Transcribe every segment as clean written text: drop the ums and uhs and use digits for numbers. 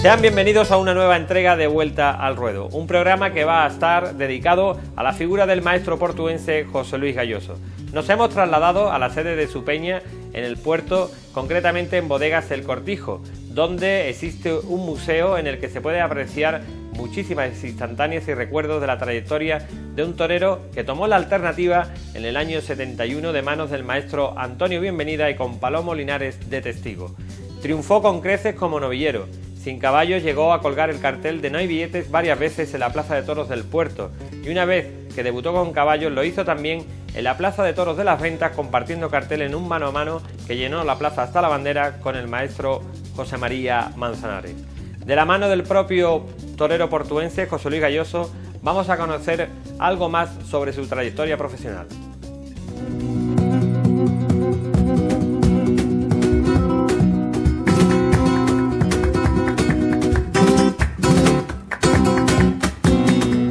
Sean bienvenidos a una nueva entrega de Vuelta al Ruedo, un programa que va a estar dedicado a la figura del maestro portuense José Luis Gayoso. Nos hemos trasladado a la sede de su peña en el puerto, concretamente en Bodegas El Cortijo, donde existe un museo en el que se puede apreciar muchísimas instantáneas y recuerdos de la trayectoria de un torero que tomó la alternativa en el año 71 de manos del maestro Antonio Bienvenida y con Palomo Linares de testigo. Triunfó con creces como novillero. Sin caballos llegó a colgar el cartel de no hay billetes varias veces en la Plaza de Toros del Puerto, y una vez que debutó con caballos lo hizo también en la Plaza de Toros de las Ventas, compartiendo cartel en un mano a mano que llenó la plaza hasta la bandera con el maestro José María Manzanares. De la mano del propio torero portuense José Luis Gayoso vamos a conocer algo más sobre su trayectoria profesional.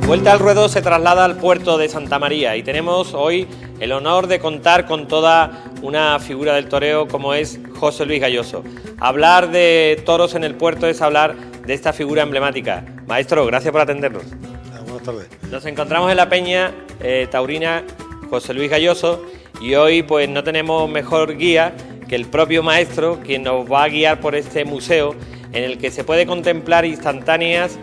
Vuelta al Ruedo se traslada al puerto de Santa María y tenemos hoy el honor de contar con toda una figura del toreo como es José Luis Gayoso. Hablar de toros en el puerto es hablar de esta figura emblemática. Maestro, gracias por atendernos. Buenas tardes. Nos encontramos en la peña taurina José Luis Gayoso y hoy pues no tenemos mejor guía que el propio maestro, quien nos va a guiar por este museo en el que se puede contemplar instantáneas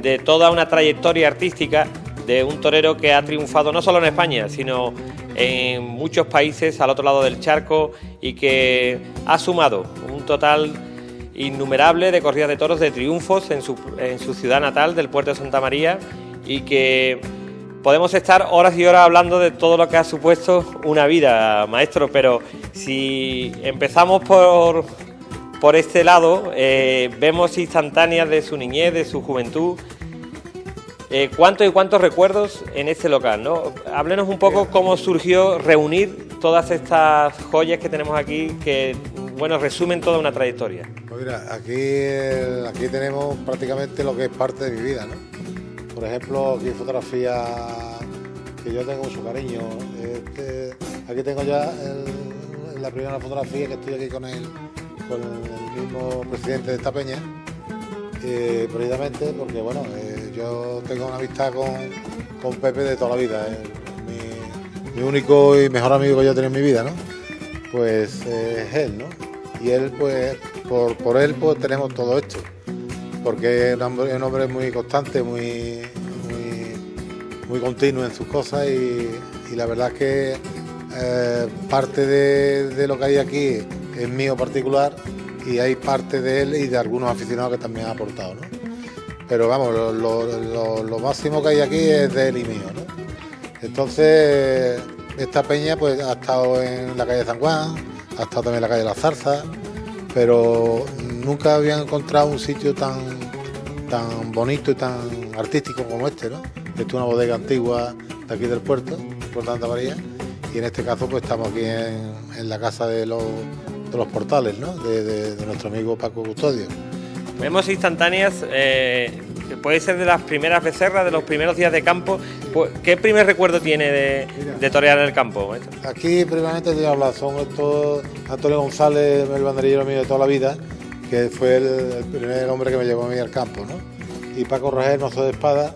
de toda una trayectoria artística de un torero que ha triunfado no solo en España, sino en muchos países al otro lado del charco y que ha sumado un total innumerable de corridas de toros, de triunfos en su ciudad natal del puerto de Santa María, y que podemos estar horas y horas hablando de todo lo que ha supuesto una vida, maestro, pero si empezamos por este lado, vemos instantáneas de su niñez, de su juventud. ¿Cuántos recuerdos en este local, ¿no? Háblenos un poco cómo surgió reunir todas estas joyas que tenemos aquí, que, bueno, resumen toda una trayectoria. Pues mira, aquí tenemos prácticamente lo que es parte de mi vida, ¿no? Por ejemplo, aquí fotografías que yo tengo mucho cariño. Aquí tengo ya la primera fotografía que estoy aquí con el mismo presidente de esta peña, precisamente porque, bueno, yo tengo una amistad con Pepe de toda la vida, mi único y mejor amigo que yo he tenido en mi vida, ¿no? Pues es él, ¿no? Y él, pues, por él, pues tenemos todo esto, porque es un hombre muy constante, muy continuo en sus cosas, y la verdad es que parte de lo que hay aquí es mío particular, y hay parte de él y de algunos aficionados que también han aportado, ¿no? Pero vamos, lo máximo que hay aquí es de él y mío, ¿no? Entonces, esta peña pues ha estado en la calle San Juan, ha estado también en la calle Las Zarzas, pero nunca habían encontrado un sitio tan bonito y tan artístico como este, ¿no? Esto es una bodega antigua de aquí del puerto, por Santa María, y en este caso pues estamos aquí en la casa de los portales, ¿no? De nuestro amigo Paco Custodio. Vemos instantáneas, puede ser de las primeras becerras, de los primeros días de campo. ¿Qué primer recuerdo tiene de torear en el campo, maestro? Aquí primeramente te voy a hablar, son estos Antonio González, el banderillero mío de toda la vida, que fue el primer hombre que me llevó a mí al campo, ¿no? Y Paco Rogel, Mozo de Espada,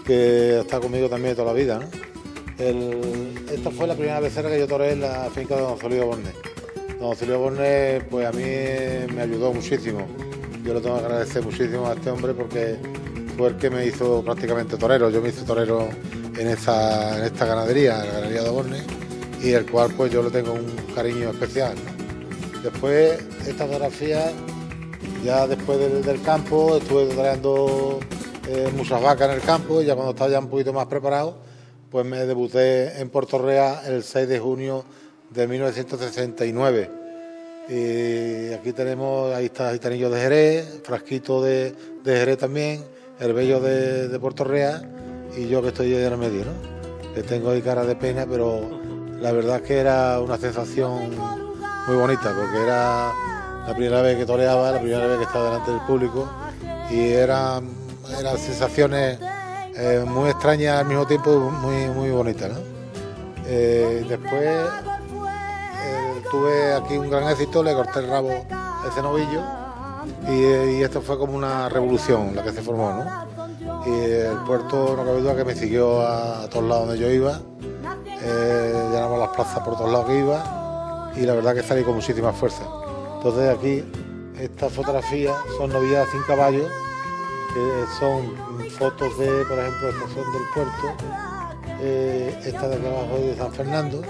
que está conmigo también de toda la vida, ¿no? Esta fue la primera becerra que yo toreé en la finca de Don Celio Borne. Don Celio Borne, pues a mí me ayudó muchísimo. Yo le tengo que agradecer muchísimo a este hombre porque fue el que me hizo prácticamente torero. Yo me hice torero en esta ganadería, la ganadería de Borne, y el cual pues yo le tengo un cariño especial, ¿no? Después, esta fotografía, ya después del campo, estuve toreando muchas vacas en el campo, y ya cuando estaba ya un poquito más preparado, pues me debuté en Puerto Real el 6 de junio de 1969. Y aquí tenemos, ahí está Gitanillo de Jerez, Frasquito de Jerez también, el Bello de Puerto Real, y yo que estoy en el medio, ¿no? Que tengo ahí cara de pena, pero la verdad es que era una sensación muy bonita, porque era la primera vez que toreaba, la primera vez que estaba delante del público, y eran sensaciones muy extrañas al mismo tiempo, muy bonitas, ¿no? Después tuve aquí un gran éxito, le corté el rabo a ese novillo Y esto fue como una revolución la que se formó, ¿no? Y el puerto, no cabe duda que me siguió a todos lados donde yo iba, llenamos las plazas por todos lados que iba y la verdad que salí con muchísima fuerza. Entonces aquí, estas fotografías son novilladas sin caballo, que son fotos de, por ejemplo, estación del puerto, esta de aquí abajo es de San Fernando,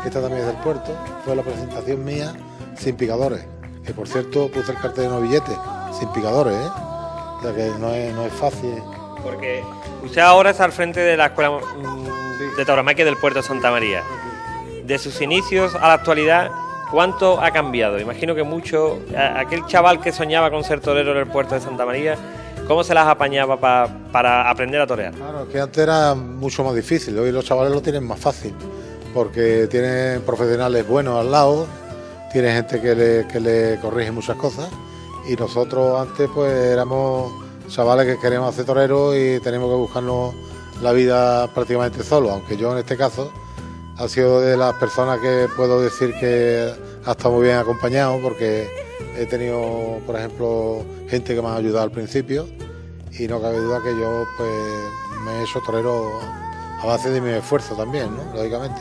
esta también es del puerto, fue la presentación mía sin picadores, que por cierto puse el cartel de novillete, sin picadores, o sea que no es fácil. Porque usted ahora está al frente de la Escuela de Tauromaquia del Puerto de Santa María. De sus inicios a la actualidad, ¿cuánto ha cambiado? Imagino que mucho. Aquel chaval que soñaba con ser torero en el Puerto de Santa María, ¿cómo se las apañaba para aprender a torear? Claro, es que antes era mucho más difícil, hoy los chavales lo tienen más fácil, porque tienen profesionales buenos al lado, tienen gente que le corrige muchas cosas, y nosotros antes pues éramos chavales que queríamos hacer toreros y tenemos que buscarnos la vida prácticamente solos, aunque yo en este caso ha sido de las personas que puedo decir que ha estado muy bien acompañado, porque he tenido, por ejemplo, gente que me ha ayudado al principio y no cabe duda que yo pues me he hecho torero a base de mi esfuerzo también, ¿no? Lógicamente.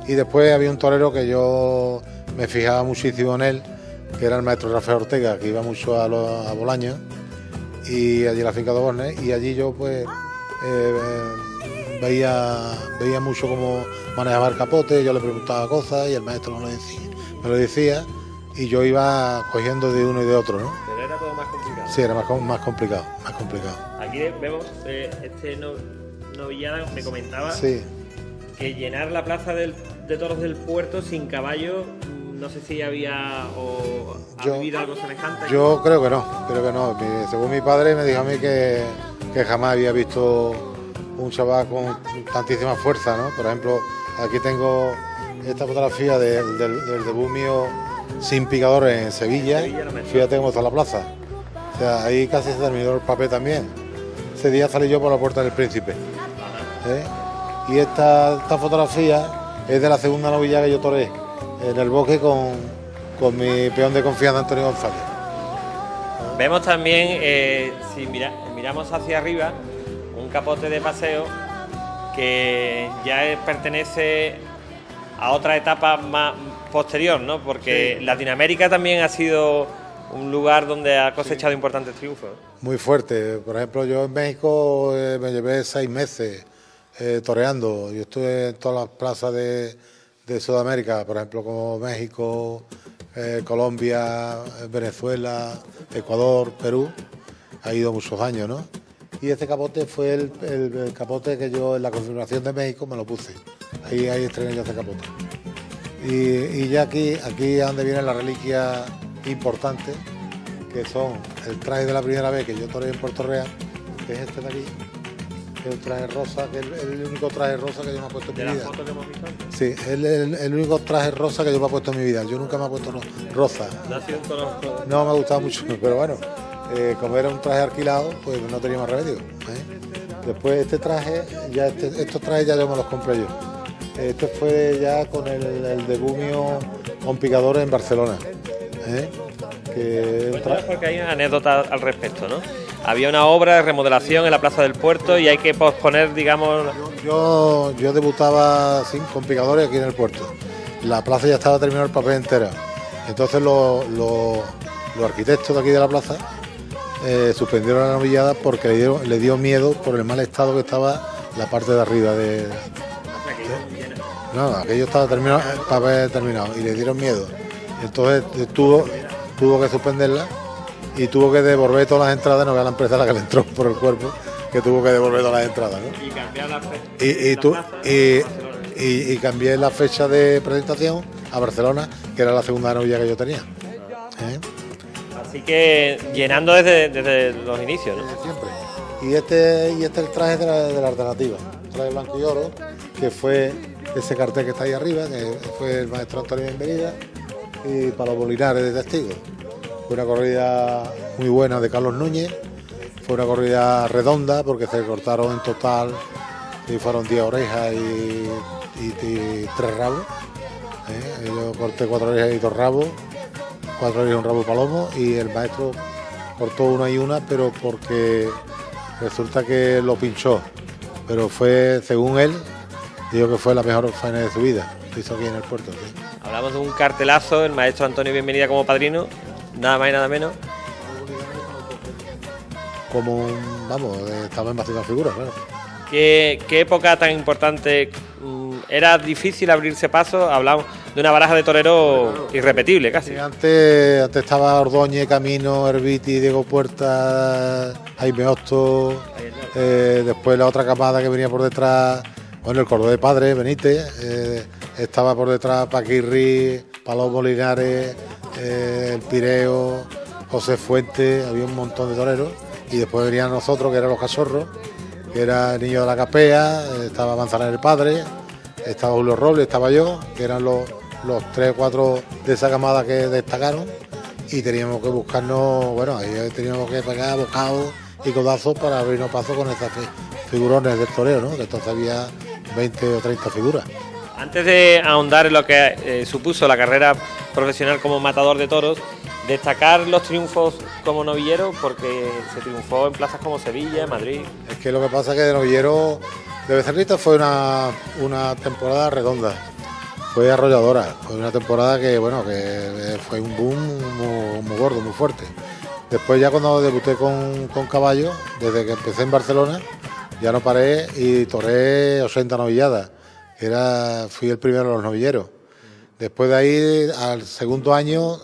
Y después había un torero que yo me fijaba muchísimo en él, que era el maestro Rafael Ortega, que iba mucho a Bolaños y allí en la finca de Bornes, y allí yo pues veía mucho cómo manejaba el capote, yo le preguntaba cosas y el maestro me lo decía y yo iba cogiendo de uno y de otro, ¿no? Pero era todo más complicado. Sí, era más complicado. Aquí vemos novillada, me comentaba, sí, que llenar la plaza de toros del puerto sin caballo, no sé si había o ha vivido algo semejante. Yo creo que no. Según mi padre me dijo a mí que jamás había visto un chaval con tantísima fuerza, ¿no? Por ejemplo, aquí tengo esta fotografía del debut mío sin picadores en Sevilla. Fíjate cómo está la plaza. O sea, ahí casi se terminó el papel también. Ese día salí yo por la Puerta del Príncipe. Y esta fotografía es de la segunda novilla que yo toreé en el bosque con mi peón de confianza, Antonio González. Vemos también, si miramos hacia arriba, un capote de paseo que ya pertenece a otra etapa más posterior, ¿no? Porque sí. Latinoamérica también ha sido un lugar donde ha cosechado importantes triunfos. Muy fuerte. Por ejemplo, yo en México me llevé 6 meses toreando. Yo estuve en todas las plazas de Sudamérica, por ejemplo, como México, Colombia, Venezuela, Ecuador, Perú. Ha ido muchos años, ¿no? Y este capote fue el capote que yo en la confirmación de México me lo puse. Ahí estrené yo este capote. Y ya aquí es donde viene la reliquia importante, que son el traje de la primera vez que yo toreé en Puerto Real, que es este de aquí, que es un traje rosa, que es el único traje rosa que yo me he puesto en mi vida. ¿De la foto que hemos visto antes? Sí, es el único traje rosa que yo me he puesto en mi vida. Yo nunca me he puesto rosa. ¿No ha sido un color? No me ha gustado mucho, pero bueno. Como era un traje alquilado, pues no tenía más remedio. Después este traje, estos trajes ya yo me los compré yo. Este fue ya con el debut mío con picadores en Barcelona. Porque hay una anécdota al respecto, ¿no? Había una obra de remodelación en la Plaza del Puerto y hay que posponer, digamos... Yo debutaba con picadores aquí en el puerto. La plaza ya estaba terminado el papel entero. Entonces los arquitectos de aquí de la plaza suspendieron la novillada porque le dio miedo por el mal estado que estaba la parte de arriba de... No, aquello estaba terminado, el papel terminado y le dieron miedo. Entonces tuvo que suspenderla y tuvo que devolver todas las entradas, no vea la empresa a la que le entró por el cuerpo, que tuvo que devolver todas las entradas, ¿no? Y cambiar la fecha. Y cambié la fecha de presentación a Barcelona, que era la segunda novilla que yo tenía. Así que llenando desde los inicios, ¿no? Siempre. Y este es el traje de la alternativa, traje blanco y oro, que fue ese cartel que está ahí arriba, que fue el maestro Antonio Bienvenida, y para los bolinares de testigos. Fue una corrida muy buena de Carlos Núñez, fue una corrida redonda porque se cortaron en total, y fueron 10 orejas y 3 rabos. Yo corté 4 orejas y 2 rabos, 4 orejas y un rabo palomo, y el maestro cortó una y una, pero porque resulta que lo pinchó. Pero fue, según él, digo que fue la mejor faena de su vida. Lo hizo aquí en el puerto. ¿Sí? Hablamos de un cartelazo, el maestro Antonio Bienvenida como padrino, nada más y nada menos. Como vamos, estaba en bastantes figuras, claro. ¿Qué época tan importante? ¿Era difícil abrirse paso? Hablamos de una baraja de toreros irrepetible casi. Sí, antes estaba Ordóñez, Camino, Herbiti, Diego Puerta, Jaime Hosto, después la otra camada que venía por detrás, bueno, el Cordobés Padre, Benítez, estaba por detrás Paquirri, Palomo Linares, el Pireo, José Fuentes, había un montón de toreros, y después venían nosotros, que eran los Cachorros, que era el Niño de la Capea, estaba Manzanares el Padre, estaba Julio Robles, estaba yo, que eran los 3 o 4 de esa camada que destacaron, y teníamos que buscarnos, bueno, ahí teníamos que pegar bocados y codazos para abrirnos paso con estas figurones del toreo, ¿no? Que entonces había 20 o 30 figuras. Antes de ahondar en lo que supuso la carrera profesional como matador de toros, destacar los triunfos como novillero, porque se triunfó en plazas como Sevilla, Madrid. Es que lo que pasa es que de novillero de Becerrita fue una temporada redonda, fue arrolladora, fue una temporada que bueno, que fue un boom muy gordo, muy fuerte. Después ya cuando debuté con caballo, desde que empecé en Barcelona, ya no paré y toré 80 novilladas. Fui el primero de los novilleros. Después de ahí, al segundo año,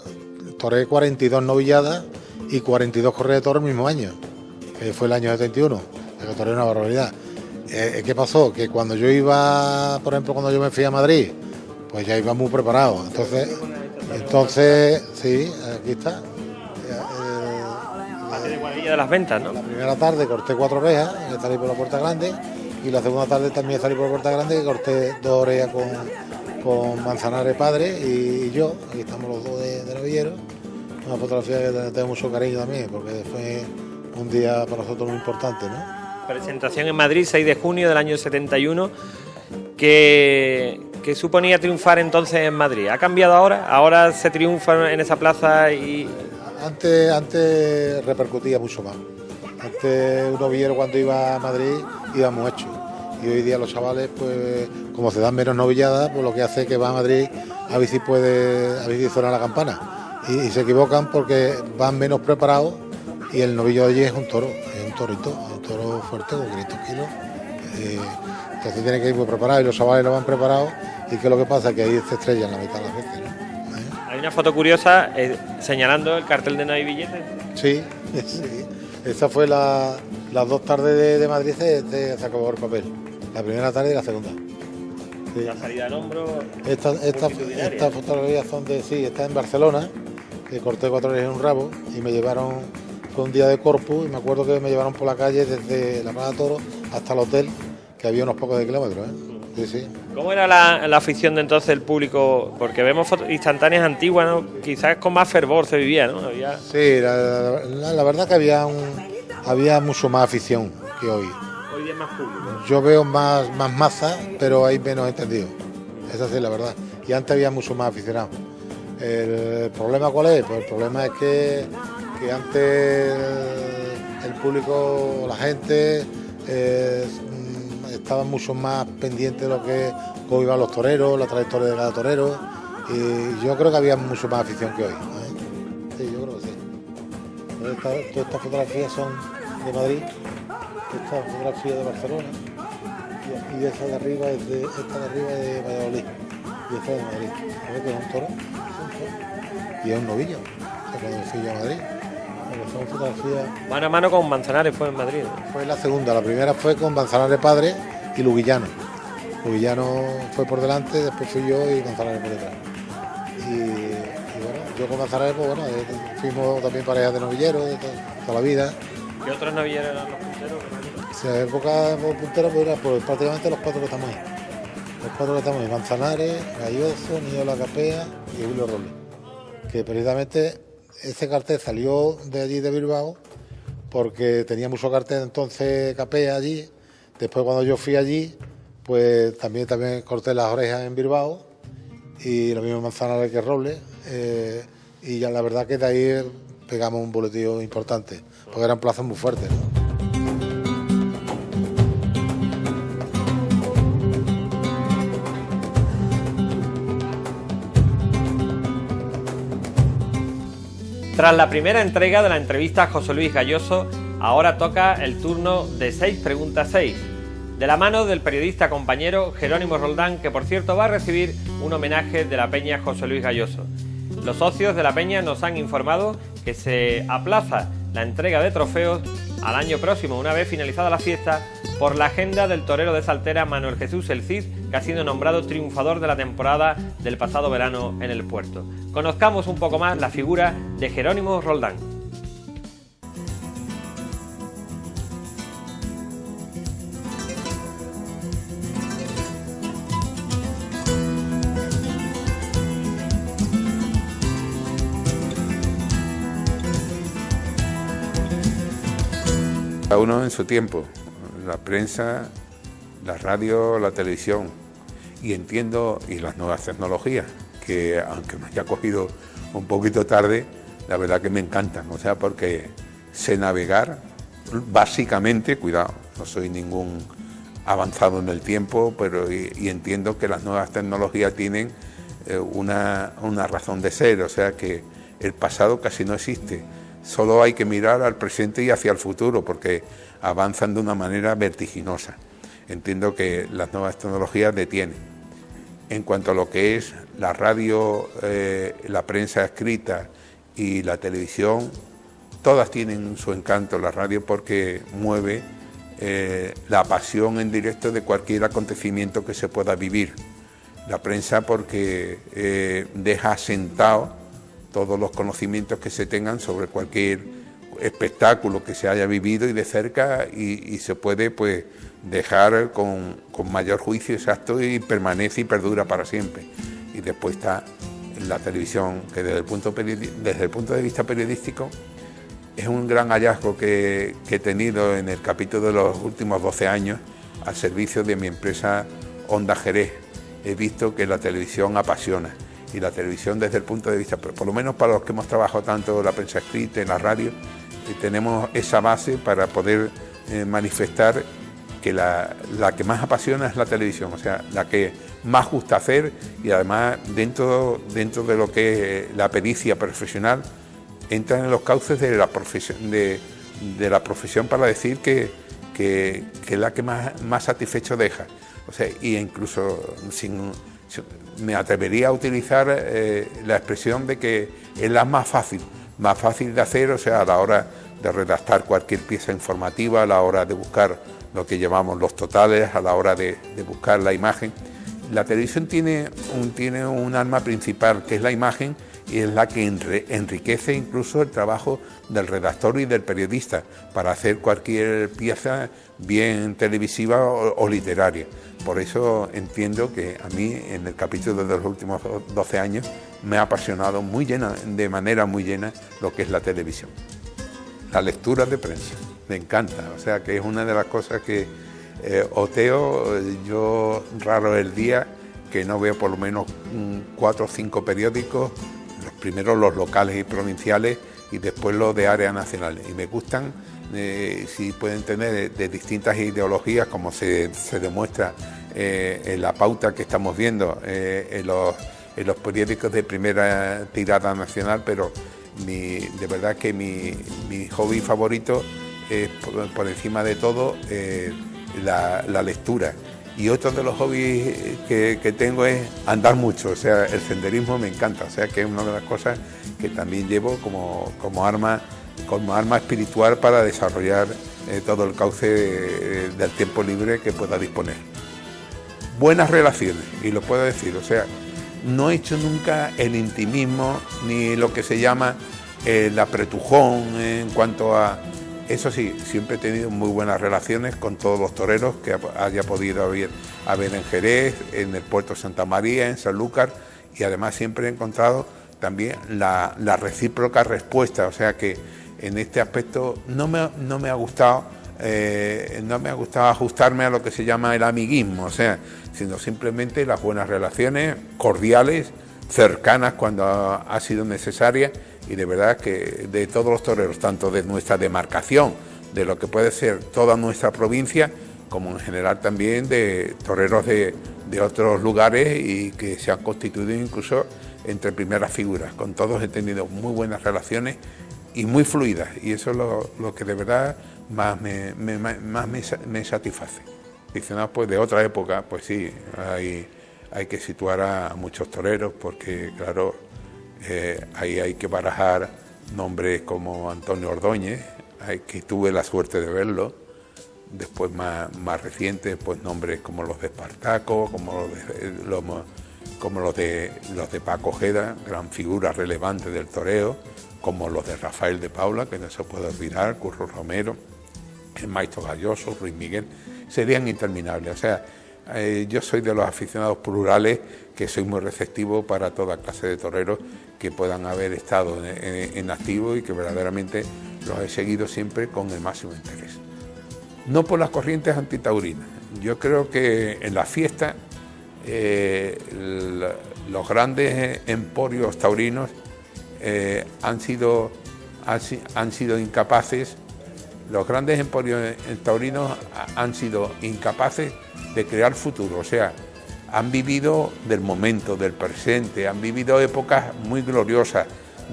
toré 42 novilladas y 42 correas de toros el mismo año, que fue el año 71, que toré una barbaridad. ¿Qué pasó? Que cuando yo iba, por ejemplo, cuando yo me fui a Madrid, pues ya iba muy preparado. Entonces sí, aquí está. De Guadilla de las Ventas, ¿no? La primera tarde corté 4 orejas, que salí por la Puerta Grande, y la segunda tarde también salí por la Puerta Grande, que corté 2 orejas con Manzanares Padre y yo. Aquí estamos los dos de novilleros. Una fotografía que tengo mucho cariño también, porque fue un día para nosotros muy importante, ¿no? Presentación en Madrid, 6 de junio del año 71, que suponía triunfar entonces en Madrid. ¿Ha cambiado ahora? ¿Ahora se triunfa en esa plaza? Y Antes repercutía mucho más. Antes un novillero cuando iba a Madrid iba muy hecho. Y hoy día los chavales, pues como se dan menos novilladas, pues lo que hace es que va a Madrid a ver si suena la campana. Y se equivocan porque van menos preparados, y el novillo de allí es un toro, es un torito, un toro fuerte con 500 kilos. Entonces tiene que ir muy preparado, y los chavales lo van preparados, y que lo que pasa es que ahí se estrellan la mitad de las veces, ¿no? Hay una foto curiosa señalando el cartel de No hay billetes. Sí, sí. Esa fue las 2 tardes de Madrid, se acabó el papel. La primera tarde y la segunda. Sí. La salida al hombro. Estas fotografías son está en Barcelona, que corté 4 orejas en un rabo, y me llevaron, fue un día de Corpus, y me acuerdo que me llevaron por la calle desde la Plaza Toro hasta el hotel, que había unos pocos de kilómetros, ¿eh? Sí, sí. ¿Cómo era la afición de entonces, el público? Porque vemos fotos instantáneas antiguas, ¿no? Quizás con más fervor se vivía, ¿no? Sí, la verdad que había mucho más afición que hoy. Hoy día es más público. Yo veo más masa, pero hay menos entendido. Esa sí es la verdad. Y antes había mucho más aficionados. ¿El problema cuál es? Pues el problema es que antes el público, la gente, estaban mucho más pendientes de lo que cómo iban los toreros, la trayectoria de cada torero, y yo creo que había mucho más afición que hoy, ¿eh? Sí, yo creo que sí. Todas estas fotografías son de Madrid, esta fotografía de Barcelona, y esa de arriba es de Valladolid, y esta de Madrid. A ver que es un toro, y es un novillo. O sea, cuando fui yo a Madrid, son fotografías. Mano a mano con Manzanares fue en Madrid, ¿no? Fue la segunda, la primera fue con Manzanares Padre y Luguillano. Luguillano fue por delante, después fui yo y Manzanares por detrás. Y bueno, yo con Manzanares, pues bueno, fuimos también parejas de novilleros de toda la vida. ¿Qué otros novilleros eran los punteros? En esa época los punteros pues, eran pues, prácticamente los 4 que estamos ahí. Los 4 que estamos ahí, Manzanares, Galloso, Niño de la Capea y Julio Robles. Que precisamente ese cartel salió de allí de Bilbao porque tenía mucho cartel entonces Capea allí. Después cuando yo fui allí, pues también corté las orejas en Bilbao, y lo mismo Manzanares que Robles, y ya la verdad que de ahí pegamos un boletío importante, porque eran plazas muy fuertes, ¿no? Tras la primera entrega de la entrevista a José Luis Gayoso, ahora toca el turno de 6 preguntas 6, de la mano del periodista compañero Jerónimo Roldán, que por cierto va a recibir un homenaje de la Peña José Luis Gayoso. Los socios de la Peña nos han informado que se aplaza la entrega de trofeos al año próximo, una vez finalizada la fiesta, por la agenda del torero de Saltera Manuel Jesús El Cid, que ha sido nombrado triunfador de la temporada del pasado verano en el puerto. Conozcamos un poco más la figura de Jerónimo Roldán. Cada uno en su tiempo, la prensa, la radio, la televisión, y entiendo, y las nuevas tecnologías, que aunque me haya cogido un poquito tarde, la verdad que me encantan, o sea, porque sé navegar, básicamente, cuidado, no soy ningún avanzado en el tiempo, pero y entiendo que las nuevas tecnologías tienen una razón de ser, o sea que el pasado casi no existe. Solo hay que mirar al presente y hacia el futuro, porque avanzan de una manera vertiginosa. Entiendo que las nuevas tecnologías detienen. En cuanto a lo que es la radio, la prensa escrita y la televisión, todas tienen su encanto. La radio porque mueve la pasión en directo de cualquier acontecimiento que se pueda vivir. La prensa porque deja asentado todos los conocimientos que se tengan sobre cualquier espectáculo que se haya vivido y de cerca y se puede pues dejar con mayor juicio exacto y permanece y perdura para siempre. Y después está la televisión, que desde el punto de vista periodístico es un gran hallazgo que he tenido en el capítulo de los últimos 12 años al servicio de mi empresa Onda Jerez. He visto que la televisión apasiona. Y la televisión desde el punto de vista, por lo menos para los que hemos trabajado tanto en la prensa escrita, en la radio, tenemos esa base para poder manifestar que la que más apasiona es la televisión, o sea, la que más gusta hacer y además dentro de lo que es la pericia profesional, entra en los cauces de la profesión para decir que es la que más satisfecho deja. O sea, y incluso me atrevería a utilizar la expresión de que es la más fácil de hacer, o sea, a la hora de redactar cualquier pieza informativa, a la hora de buscar lo que llamamos los totales, a la hora de buscar la imagen. La televisión tiene un arma principal, que es la imagen, y es la que enriquece incluso el trabajo del redactor y del periodista para hacer cualquier pieza bien televisiva o literaria. Por eso entiendo que a mí, en el capítulo de los últimos 12 años, me ha apasionado de manera muy llena lo que es la televisión. La lectura de prensa, me encanta, o sea que es una de las cosas que oteo. Yo raro el día que no veo por lo menos 4 o 5 periódicos, los primeros los locales y provinciales y después los de área nacional. Y me gustan, si pueden tener de distintas ideologías, como se demuestra en la pauta que estamos viendo en los periódicos de primera tirada nacional, pero de verdad que mi hobby favorito es por encima de todo la lectura. Y otro de los hobbies que tengo es andar mucho, o sea, el senderismo me encanta, o sea que es una de las cosas que también llevo como arma espiritual para desarrollar todo el cauce del tiempo libre que pueda disponer. Buenas relaciones, y lo puedo decir, o sea, no he hecho nunca el intimismo ni lo que se llama el apretujón en cuanto a... Eso sí, siempre he tenido muy buenas relaciones con todos los toreros que haya podido haber en Jerez, en el puerto de Santa María, en Sanlúcar, y además siempre he encontrado también la recíproca respuesta, o sea que en este aspecto no me ha gustado ajustarme a lo que se llama el amiguismo, o sea, sino simplemente las buenas relaciones cordiales, cercanas cuando ha sido necesaria y de verdad que de todos los toreros, tanto de nuestra demarcación, de lo que puede ser toda nuestra provincia, como en general también de toreros de otros lugares y que se han constituido incluso entre primeras figuras. Con todos he tenido muy buenas relaciones y muy fluidas, y eso es lo que de verdad más me satisface. Aficionados pues de otra época, pues sí, hay que situar a muchos toreros, porque claro, ahí hay que barajar nombres como Antonio Ordóñez, que tuve la suerte de verlo. Después más recientes, pues nombres como los de Espartaco, como los de Paco Ojeda, gran figura relevante del toreo, como los de Rafael de Paula, que no se puede olvidar, Curro Romero, el maestro Galloso, Ruiz Miguel, serían interminables. O sea, yo soy de los aficionados plurales, que soy muy receptivo para toda clase de toreros que puedan haber estado en activo, y que verdaderamente los he seguido siempre con el máximo interés. No por las corrientes antitaurinas. Yo creo que en la fiesta los grandes emporios taurinos han sido incapaces. Los grandes emporios taurinos han sido incapaces de crear futuro. O sea, han vivido del momento, del presente, han vivido épocas muy gloriosas,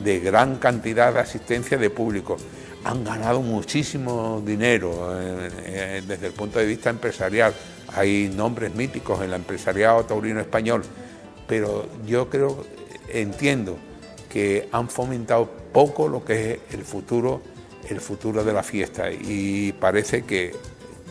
de gran cantidad de asistencia de público. Han ganado muchísimo dinero desde el punto de vista empresarial. Hay nombres míticos en el empresariado taurino español, pero yo entiendo que han fomentado poco lo que es el futuro de la fiesta, y parece que,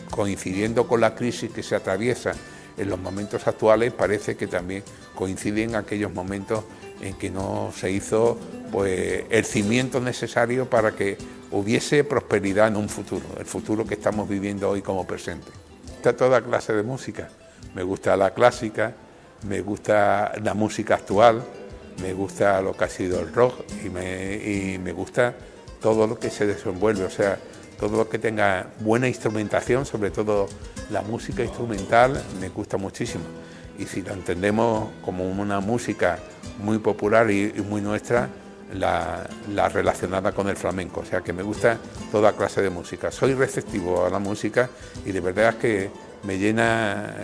coincidiendo con la crisis que se atraviesa en los momentos actuales, parece que también coinciden aquellos momentos en que no se hizo pues el cimiento necesario para que hubiese prosperidad en un futuro, el futuro que estamos viviendo hoy como presente. Está toda clase de música. Me gusta la clásica, me gusta la música actual, me gusta lo que ha sido el rock, y me gusta todo lo que se desenvuelve, o sea, todo lo que tenga buena instrumentación, sobre todo la música instrumental, me gusta muchísimo. Y si la entendemos como una música muy popular y muy nuestra, la relacionada con el flamenco, o sea que me gusta toda clase de música. Soy receptivo a la música, y de verdad es que me llena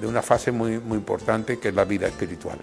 de una fase muy importante, que es la vida espiritual.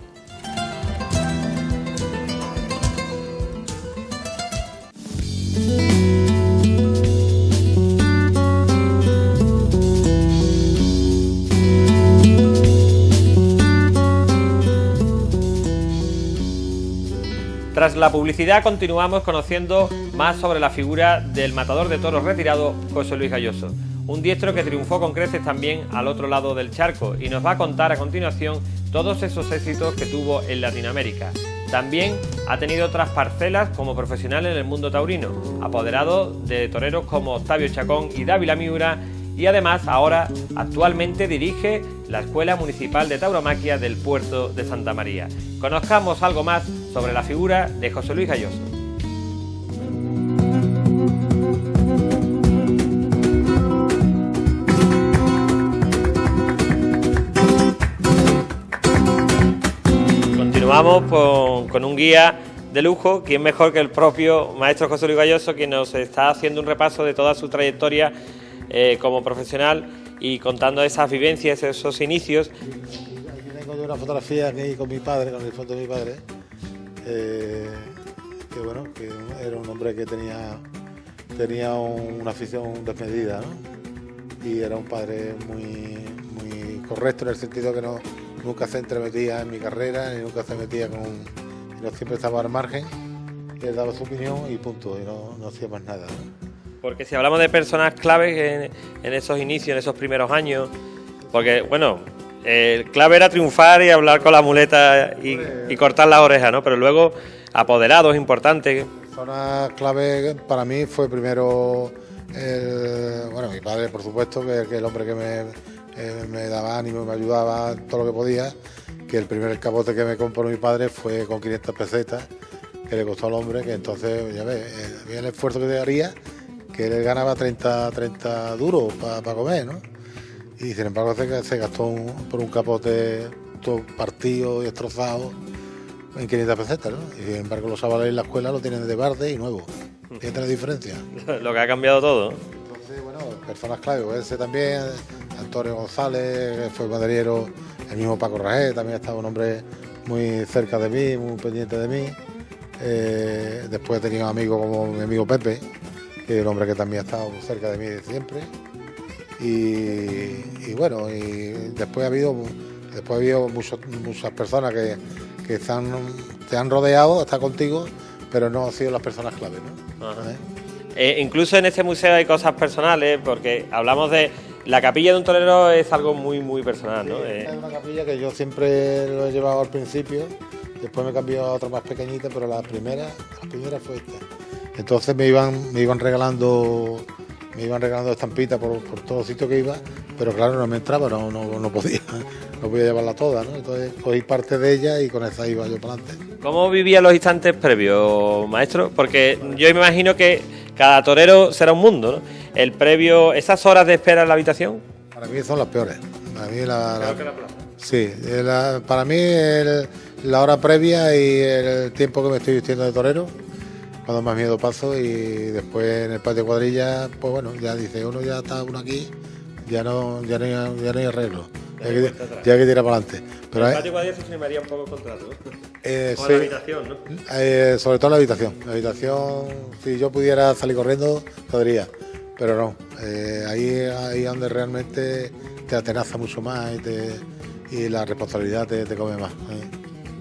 Tras la publicidad continuamos conociendo más sobre la figura del matador de toros retirado, José Luis Galloso, un diestro que triunfó con creces también al otro lado del charco, y nos va a contar a continuación todos esos éxitos que tuvo en Latinoamérica. También ha tenido otras parcelas como profesional en el mundo taurino, apoderado de toreros como Octavio Chacón y Dávila Miura, y además actualmente dirige la Escuela Municipal de Tauromaquia del Puerto de Santa María. Conozcamos algo más sobre la figura de José Luis Galloso. Continuamos con un guía de lujo. ¿Quién mejor que el propio maestro José Luis Galloso, quien nos está haciendo un repaso de toda su trayectoria como profesional y contando esas vivencias, esos inicios? Aquí tengo yo una fotografía aquí con mi padre, con el foto de mi padre, que era un hombre que tenía una afición desmedida, ¿no? Y era un padre muy correcto, en el sentido que nunca se entremetía en mi carrera, ni nunca se metía no siempre estaba al margen, él daba su opinión y punto, y no hacía más nada, ¿no? Porque si hablamos de personas claves en esos inicios, en esos primeros años, porque bueno, el clave era triunfar y hablar con la muleta y cortar las orejas, ¿no? Pero luego apoderados importantes. Persona clave para mí fue primero mi padre, por supuesto, que el hombre que me daba ánimo, me ayudaba todo lo que podía, que el primer capote que me compró mi padre fue con 500 pesetas, que le costó al hombre, que entonces, ya ves, había el esfuerzo que haría, que él ganaba 30 duros para comer, ¿no? Y sin embargo se gastó por un capote todo partido y destrozado, en 500 pesetas, ¿no? Y sin embargo los chavales en la escuela lo tienen de barde y nuevo. Fíjate la diferencia. Lo que ha cambiado todo. Entonces, bueno, personas clave, pues ese también, Antonio González, que fue banderillero, el mismo Paco Rajé, también estaba un hombre muy cerca de mí, muy pendiente de mí. Después he tenido amigos como mi amigo Pepe, que es un hombre que también ha estado cerca de mí de siempre. Y bueno, y después ha habido muchas personas que te han rodeado, están contigo, pero no han sido las personas clave, ¿no? Incluso en este museo hay cosas personales, porque hablamos de la capilla de un torero, es algo muy, muy personal, ¿no? Es una capilla que yo siempre lo he llevado al principio, después me cambié a otra más pequeñita, pero la primera fue esta. Entonces me iban regalando estampitas por todos sitios que iba, pero claro, no me entraba, no podía llevarla toda, ¿no? Entonces cogí parte de ella y con esa iba yo para adelante. ¿Cómo vivía los instantes previos, maestro? Porque yo me imagino que cada torero será un mundo, ¿no? El previo, esas horas de espera en la habitación. Para mí son las peores. Para mí Peor que la plaza. Sí, para mí la hora previa y el tiempo que me estoy vistiendo de torero, cuando más miedo paso, y después en el patio de cuadrilla, pues bueno, ya dice uno, ya está uno aquí, ya no hay arreglo, ya hay que tirar para adelante. Pero el patio de cuadrilla se firmaría un poco el contrato, ¿no? Sí, la habitación, ¿no? Sobre todo la habitación. La habitación, si yo pudiera salir corriendo, podría, pero no. Ahí es donde realmente te atenaza mucho más y la responsabilidad te come más.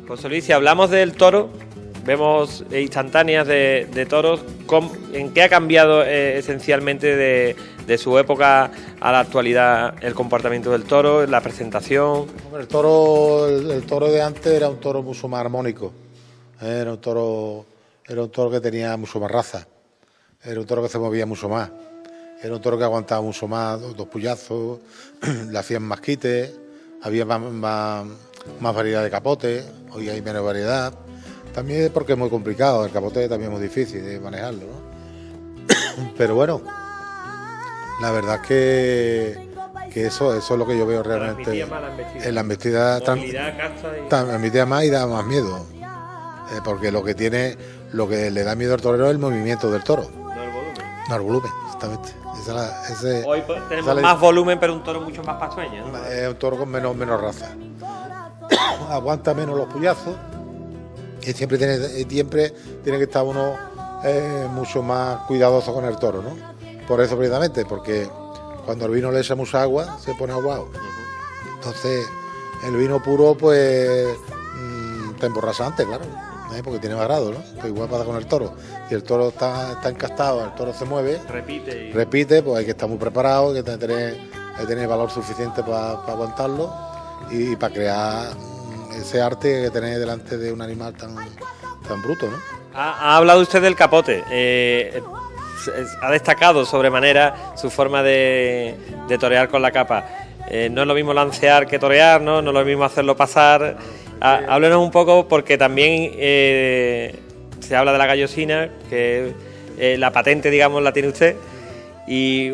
José Luis, si hablamos del toro, vemos instantáneas de toros. ¿En qué ha cambiado esencialmente de su época a la actualidad el comportamiento del toro, la presentación? El toro de antes era un toro mucho más armónico. Era un toro que tenía mucho más raza. Era un toro que se movía mucho más. Era un toro que aguantaba mucho más, dos puyazos, le hacían más quites, había más variedad de capote, hoy hay menos variedad. También porque es muy complicado, el capote también es muy difícil de manejarlo, ¿no? Pero bueno, la verdad es que eso es lo que yo veo realmente. En la embestida transmitía más y da más miedo. Porque lo que le da miedo al torero es el movimiento del toro. No el volumen, exactamente. Hoy tenemos más volumen, pero un toro mucho más pastueño, ¿no? Es un toro con menos raza. Aguanta menos los puyazos. Y siempre tiene que estar uno mucho más cuidadoso con el toro, ¿no? Por eso precisamente, porque cuando el vino le echa mucha agua, se pone aguado. Entonces, el vino puro, pues, te emborracha antes, claro, porque tiene más grado, ¿no? Pues igual pasa con el toro. Si el toro está encastado, el toro se mueve, repite, pues hay que estar muy preparado, hay que tener valor suficiente para aguantarlo y para crear ese arte que tenéis delante de un animal tan bruto, ¿no? Ha hablado usted del capote. Ha destacado sobremanera su forma de torear con la capa. No es lo mismo lancear que torear, ¿no? No es lo mismo hacerlo pasar. Háblenos un poco, porque también se habla de la gallosina, que la patente, digamos, la tiene usted. Y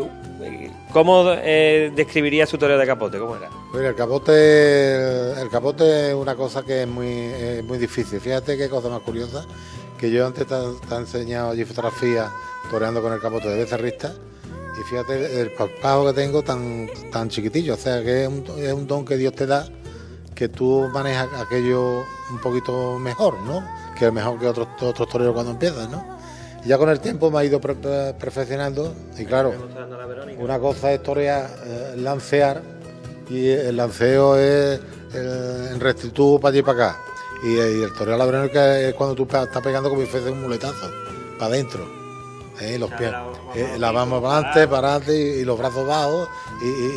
¿cómo describiría su toreo de capote? ¿Cómo era? Mira, el capote es una cosa que es muy difícil. Fíjate qué cosa más curiosa, que yo antes te he enseñado allí fotografías toreando con el capote de becerrista, y fíjate el palpado que tengo tan chiquitillo, o sea que es un don que Dios te da, que tú manejas aquello un poquito mejor, ¿no? Que es mejor que otros toreros cuando empiezan, ¿no? Y ya con el tiempo me ha ido perfeccionando, y claro, una cosa es torear, lancear, y el lanceo es en rectitud para allí y para acá. Y el toreo a la verónica es cuando tú estás pegando como si fuese un muletazo, para adentro. Los pies. La vamos para adelante y los brazos bajos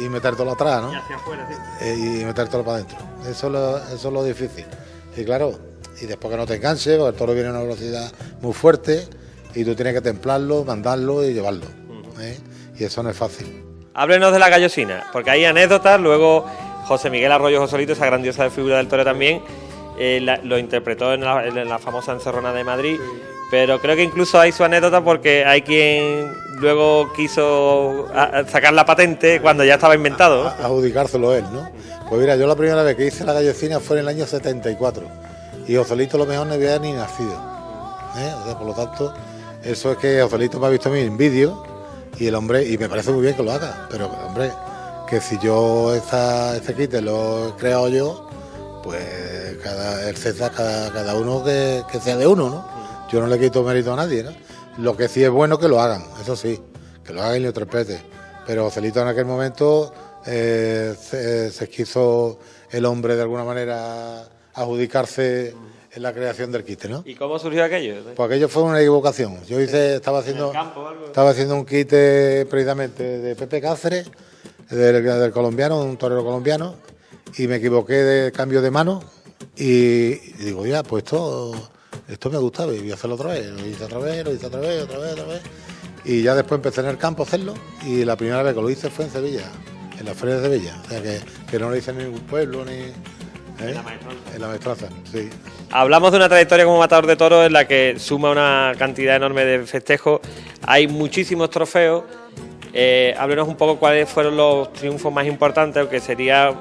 y metértelo atrás, ¿no? Y hacia afuera, sí. Y metértelo para adentro. Eso es lo difícil. Y claro, y después que no te enganches, porque el toro viene a una velocidad muy fuerte y tú tienes que templarlo, mandarlo y llevarlo. Y eso no es fácil. Háblenos de la gallosina, porque hay anécdotas. Luego José Miguel Arroyo Joselito, esa grandiosa figura del toro también, lo interpretó en la famosa encerrona de Madrid. Sí. Pero creo que incluso hay su anécdota, porque hay quien luego quiso sacar la patente cuando ya estaba inventado. Adjudicárselo él, ¿no? Pues mira, yo la primera vez que hice la gallosina fue en el año 74. Y Joselito a lo mejor no había ni nacido. O sea, por lo tanto, eso es que Joselito me ha visto a mí en vídeo y el hombre, y me parece muy bien que lo haga, pero hombre, que si yo este quite lo he creado yo, pues el César, cada uno que sea de uno, ¿no? Yo no le quito mérito a nadie, ¿no? Lo que sí es bueno que lo hagan, eso sí, que lo hagan y lo interpreten. Pero Joselito en aquel momento se quiso el hombre de alguna manera adjudicarse en la creación del quite, ¿no? ¿Y cómo surgió aquello? Pues aquello fue una equivocación. Yo estaba haciendo un quite precisamente de Pepe Cáceres, del colombiano, un torero colombiano, y me equivoqué de cambio de mano y digo, ya, pues esto me gustaba y voy a hacerlo otra vez. Lo hice otra vez. Y ya después empecé en el campo a hacerlo y la primera vez que lo hice fue en Sevilla, en la Feria de Sevilla. O sea que no lo hice en ningún pueblo ni... En la maestranza, sí. Hablamos de una trayectoria como matador de toros en la que suma una cantidad enorme de festejos. Hay muchísimos trofeos. Háblenos un poco cuáles fueron los triunfos más importantes, aunque sería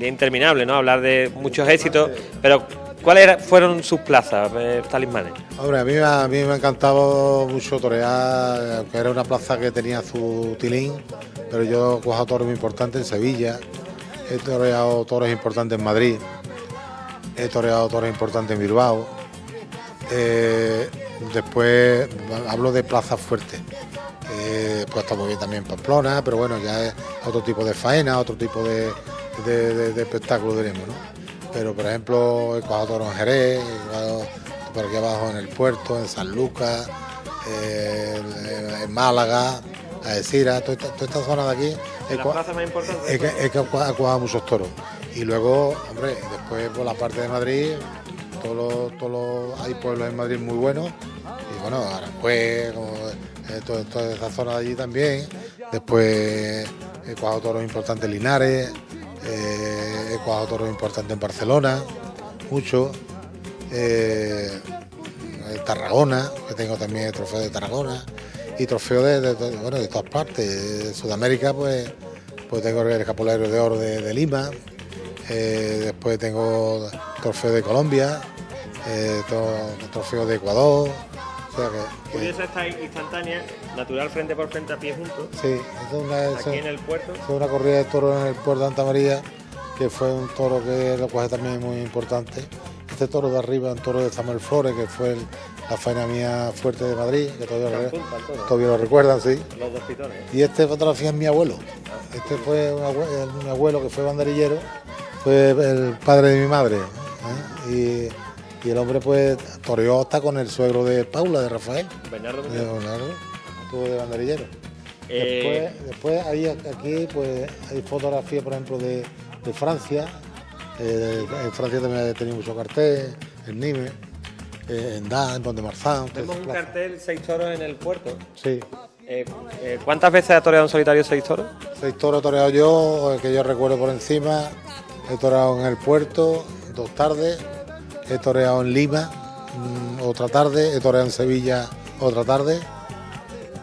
interminable, ¿no? Hablar de muchos éxitos, pero ¿cuáles fueron sus plazas, talismanes? Hombre, a mí me encantaba mucho torear, aunque era una plaza que tenía su tilín, pero yo cojo toros muy importantes en Sevilla. He toreado toros importantes en Madrid, he toreado toros importantes en Bilbao. Después hablo de plazas fuertes. Pues está muy bien también Pamplona, pero bueno, ya es otro tipo de faena, otro tipo de espectáculo tenemos, ¿no? Pero por ejemplo, he cojado toros en Jerez, he cojado por aquí abajo en el puerto, en San Lucas, en Málaga, Algeciras, toda esta zona de aquí. ¿La plaza más importante? He cojado muchos toros. Y luego, hombre, después por la parte de Madrid, hay pueblos en Madrid muy buenos. Y bueno, Aranjuez, toda esa zona de allí también. Después he cojado toros importantes en Linares, he cojado toros importantes en Barcelona, mucho. Tarragona, que tengo también el trofeo de Tarragona. Y trofeo de todas partes. De Sudamérica, pues tengo el Escapulario de Oro de Lima. Después tengo trofeo de Colombia, trofeo de Ecuador. O sea Curiosa esta instantánea, natural frente por frente a pie juntos. Sí, aquí en el puerto. Fue una corrida de toros en el puerto de Santa María, que fue un toro que lo coge también muy importante. Este toro de arriba, un toro de Samuel Flores, que fue la faena mía fuerte de Madrid, que todavía lo recuerdan, sí. Los dos pitones. Y este fotografía es mi abuelo. Este fue mi abuelo, que fue banderillero, fue el padre de mi madre. Y el hombre pues toreó hasta con el suegro de Paula, de Rafael. Bernardo. Estuvo de banderillero. Después aquí pues hay fotografías, por ejemplo, de Francia. En Francia también he tenido mucho cartel, en Nimes, en Dan, en Pont-de-Marsan. Vemos un cartel, 6 toros en el puerto. Sí. ¿Cuántas veces ha toreado en solitario 6 toros? 6 toros he toreado yo, que yo recuerdo por encima. He toreado en el puerto 2 tardes. He toreado en Lima otra tarde. He toreado en Sevilla otra tarde.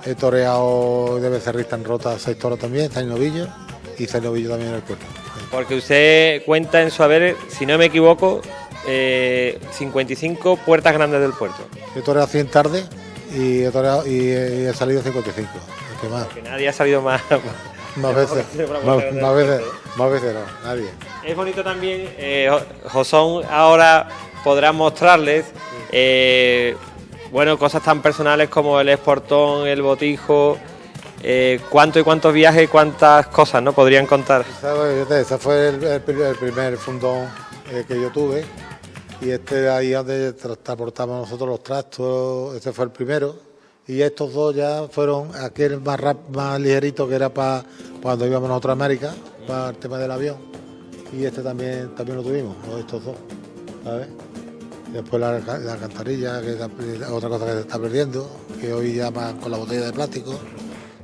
He toreado de becerrista en Rota 6 toros también, 6 novillos. Y 6 novillos también en el puerto. Porque usted cuenta en su haber, si no me equivoco, 55 puertas grandes del puerto. He toreado 100 tardes y he salido 55. ¿Qué más? Porque nadie ha salido más. Más veces no, nadie. Es bonito también, Josón ahora podrá mostrarles cosas tan personales como el esportón, el botijo. ¿Cuántos viajes y cuántas cosas no podrían contar? Ese fue el primer fundón que yo tuve, y ahí donde transportamos nosotros los trastos, ese fue el primero, y estos dos ya fueron aquel más ligerito, que era para cuando íbamos nosotros a América, para el tema del avión, y este también lo tuvimos, estos dos, ¿sabes? Después la cantarilla, que es otra cosa que se está perdiendo, que hoy ya van con la botella de plástico.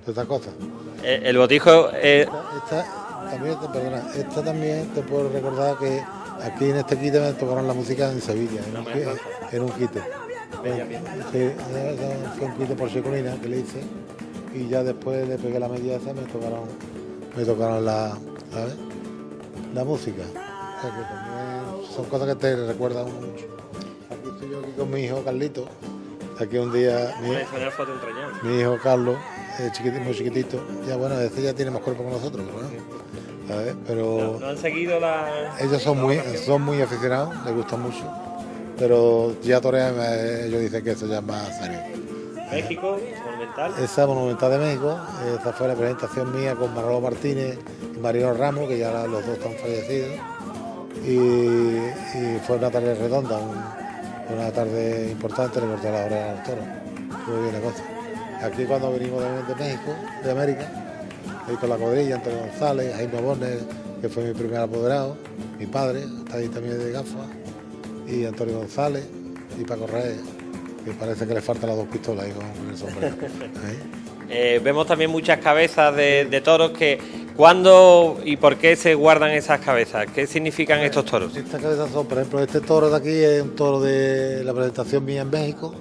Estas cosas. El botijo. Esta también te puedo recordar que aquí en este quite me tocaron la música en Sevilla, en un quite. Sí, fue un quite por Secolina que le hice, y ya después le pegué la media esa, me tocaron la música. O sea que también son cosas que te recuerdan mucho. Aquí estoy yo aquí con mi hijo Carlito. Aquí un día mi hijo Carlos, muy chiquitito, ya bueno, este ya tiene más cuerpo que nosotros, pero ¿No han seguido ellos son muy aficionados, les gusta mucho, pero ya torear ellos dicen que eso ya es más serio. México, Monumental. Esa Monumental de México, esa fue la presentación mía con Manolo Martínez y Mariano Ramos, que ya los dos están fallecidos, y fue una tarde redonda, una tarde importante, le corté la oreja al toro, muy bien la cosa. Aquí cuando venimos de México, de América, ahí con la cuadrilla, Antonio González, Jaime Bornes, que fue mi primer apoderado, mi padre, está ahí también de gafas, y Antonio González, y Paco Reyes, que parece que le faltan las dos pistolas ahí con el sombrero. Vemos también muchas cabezas de toros que... ¿Cuándo y por qué se guardan esas cabezas? ¿Qué significan estos toros? Estas cabezas son, por ejemplo, este toro de aquí es un toro de la presentación mía en México.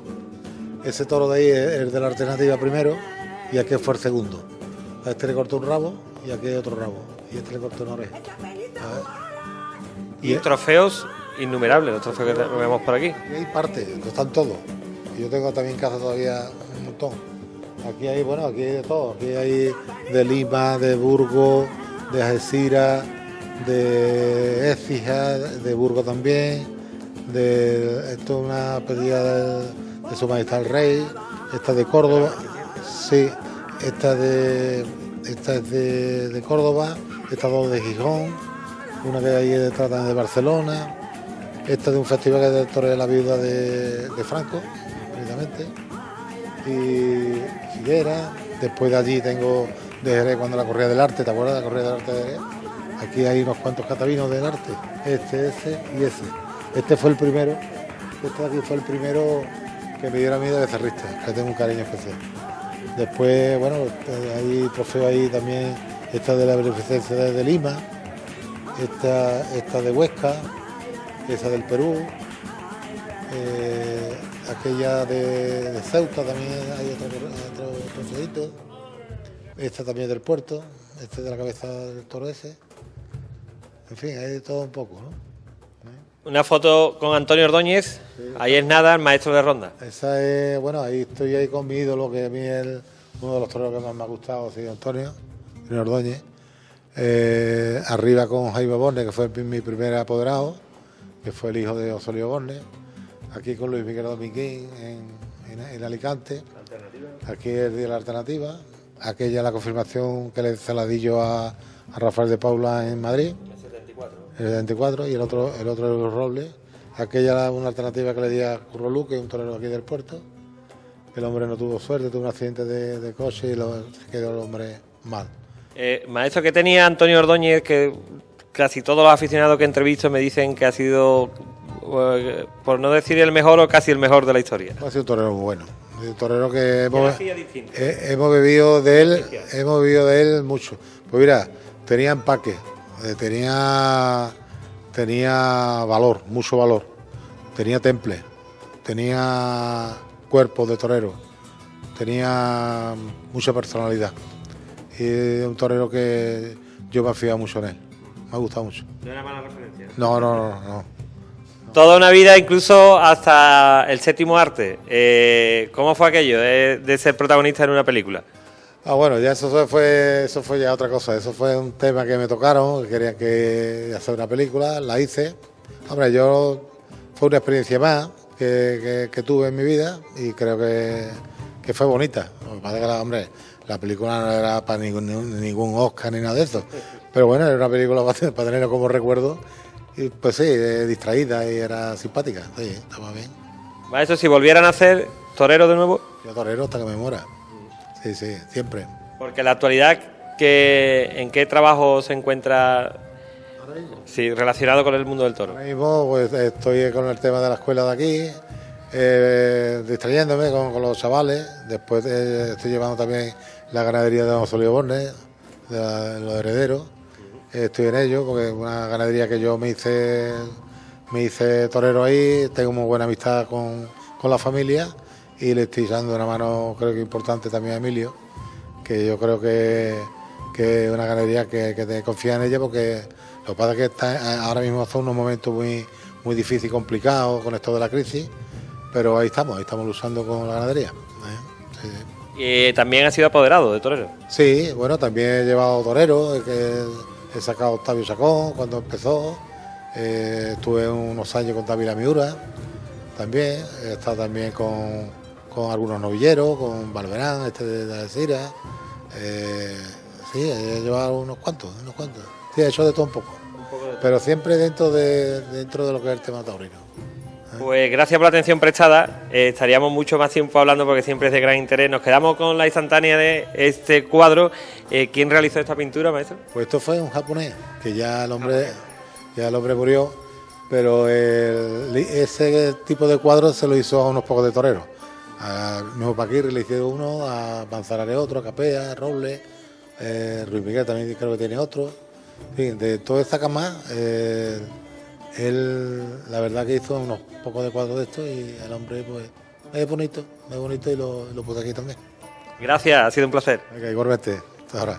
Ese toro de ahí es el de la alternativa primero y aquí fue el segundo. A este le cortó un rabo y aquí hay otro rabo. Y este le cortó una oreja. Y trofeos innumerables, los trofeos que vemos por aquí. Y hay partes, están todos. Y yo tengo también en casa todavía un montón. Aquí hay, bueno, aquí hay de todo. Aquí hay de Lima, de Burgos, de Algeciras, de Écija, de Burgos también. Esto es una pedida de Su Majestad el Rey. Esta de Córdoba. Sí, esta es de Córdoba. Estas dos de Gijón. Una que hay detrás también de Barcelona. Esta de un festival que es del Toro de la Viuda de Franco, precisamente. Y Figuera, después de allí tengo de Jerez cuando la Correa del Arte, ¿te acuerdas de la Correa del Arte de Jerez? Aquí hay unos cuantos catavinos del arte, ese y ese. Este fue el primero, este de aquí fue el primero que me dieron a mí de becerrista, que tengo un cariño especial. Después, bueno, hay trofeos ahí también, esta de la beneficencia de Lima, esta de Huesca, esa del Perú. Aquella de Ceuta también hay otro trocito. Esta también del puerto, este de la cabeza del toro ese. En fin, hay de todo un poco, ¿no? Una foto con Antonio Ordóñez, sí. Ahí es nada, el maestro de ronda. Esa es, bueno, ahí estoy ahí con mi ídolo, que a mí es uno de los toreros que más me ha gustado, sí, Antonio Ordóñez. Arriba con Jaime Bornes, que fue mi primer apoderado, que fue el hijo de Osorio Bornes. Aquí con Luis Miguel Dominguín en Alicante. Aquí es el día de la alternativa. Aquella la confirmación que le Celadillo a Rafael de Paula en Madrid. El 74. Y el otro de los Robles. Aquella una alternativa que le di a Curro Luque, un torero aquí del puerto. El hombre no tuvo suerte, tuvo un accidente de coche y se quedó el hombre mal. Maestro, ¿qué tenía Antonio Ordóñez? Que casi todos los aficionados que entrevisto me dicen que ha sido, por no decir el mejor, o casi el mejor de la historia. Ha sido un torero muy bueno, un torero que hemos bebido de él mucho. Pues mira, tenía empaque, tenía valor, mucho valor, tenía temple, tenía cuerpo de torero, tenía mucha personalidad. Y es un torero que yo me he fiado mucho en él, me ha gustado mucho. ¿No era mala referencia? No. Toda una vida, incluso hasta el séptimo arte. ¿Cómo fue aquello de ser protagonista en una película? Bueno, ya eso fue ya otra cosa. Eso fue un tema que me tocaron, que querían que hacer una película, la hice. Hombre, fue una experiencia más que tuve en mi vida y creo que fue bonita. Lo que pasa es que la película no era para ningún Oscar ni nada de eso. Pero bueno, era una película para tenerlo como recuerdo. Y pues sí, distraída y era simpática. Sí, estaba bien. Maestro, si volvieran a ser torero de nuevo. Yo torero hasta que me muera. Sí, siempre. Porque en la actualidad, ¿en qué trabajo se encuentra relacionado con el mundo del toro? Ahora mismo pues, estoy con el tema de la escuela de aquí, distrayéndome con los chavales. Después estoy llevando también la ganadería de Don Osorio Bornes, de los herederos. Estoy en ello, porque es una ganadería que yo me hice torero ahí, tengo muy buena amistad con la familia y le estoy dando una mano, creo que importante también a Emilio, que yo creo que es una ganadería que te confía en ella, porque lo que pasa es que ahora mismo son unos momentos muy, muy difícil, complicado con esto de la crisis, pero ahí estamos luchando con la ganadería. Sí. También ha sido apoderado de torero. Sí, bueno, también he llevado torero, que he sacado a Octavio Chacón cuando empezó, estuve unos años con David Miura, también, he estado también con algunos novilleros, con Barberán, de Algeciras, sí, he llevado unos cuantos. Sí, he hecho de todo un poco, pero siempre dentro de lo que es el tema taurino. Pues gracias por la atención prestada. Estaríamos mucho más tiempo hablando porque siempre es de gran interés. Nos quedamos con la instantánea de este cuadro. ¿Quién realizó esta pintura, maestro? Pues esto fue un japonés, que ya el hombre murió, pero ese tipo de cuadros se lo hizo a unos pocos de toreros. A Nuevo Paquirri le hicieron uno, a Manzanares otro, a Capea, a Robles, Ruiz Miguel también creo que tiene otro. En fin, de toda esta cama, él la verdad que hizo unos pocos de cuadros de estos y el hombre pues es bonito y lo puse aquí también. Gracias, ha sido un placer. Okay, igualmente, hasta ahora.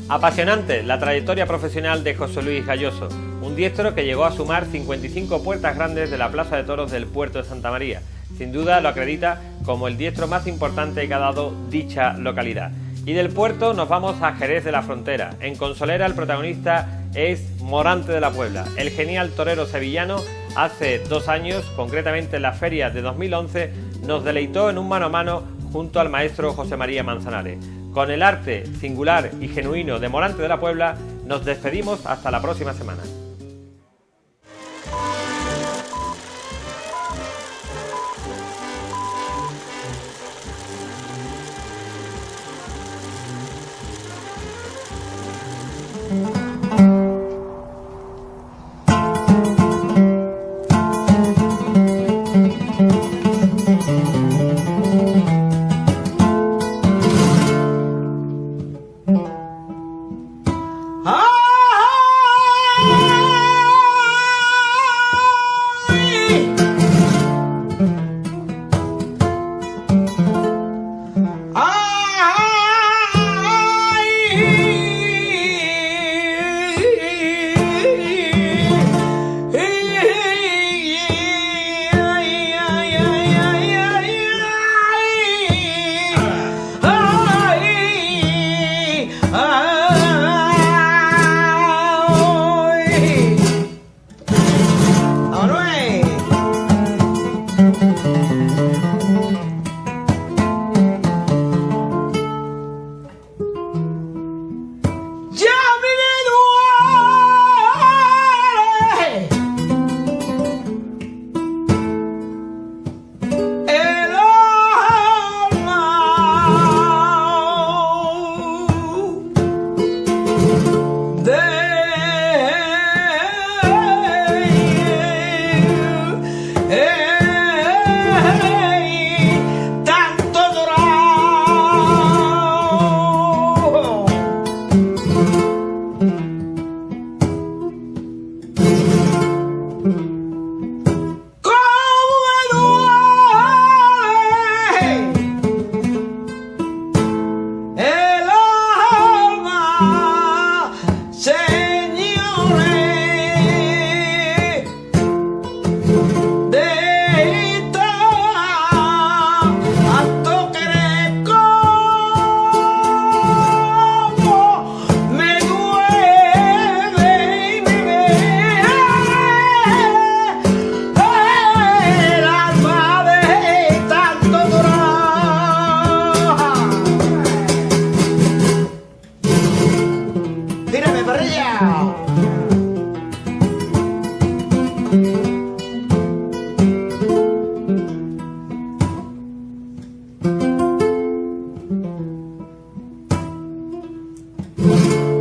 Apasionante la trayectoria profesional de José Luis Gayoso, un diestro que llegó a sumar 55 puertas grandes de la Plaza de Toros del Puerto de Santa María. Sin duda lo acredita como el diestro más importante que ha dado dicha localidad. Y del puerto nos vamos a Jerez de la Frontera. En Consolera el protagonista es Morante de la Puebla, el genial torero sevillano. Hace 2 años, concretamente en la feria de 2011, nos deleitó en un mano a mano junto al maestro José María Manzanares. Con el arte singular y genuino de Morante de la Puebla, nos despedimos hasta la próxima semana. Sevilla.